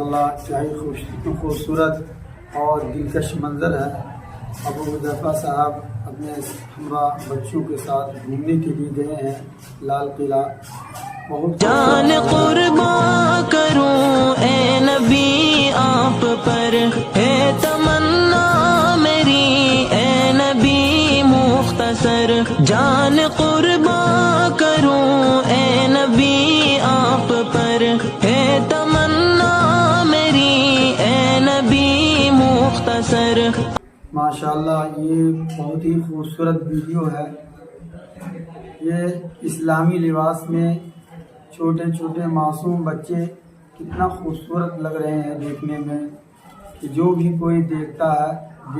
ماشاءاللہ کیا ہی خوبصورت اور دلکش منظر ہے۔ ابو حذیفہ صاحب اپنے ہمراہ بچوں کے ساتھ گھومنے کے لیے گئے ہیں لال قلعہ۔ بہت جان قربان کروں اے نبی آپ پر، ہے تمنا میری اے نبی مختصر، جان قربان کروں اے نبی آپ پر، ہے تمنا میری اے نبی مختصر۔ ماشاءاللہ یہ بہت ہی خوبصورت ویڈیو ہے۔ یہ اسلامی لباس میں چھوٹے چھوٹے معصوم بچے کتنا خوبصورت لگ رہے ہیں دیکھنے میں، کہ جو بھی کوئی دیکھتا ہے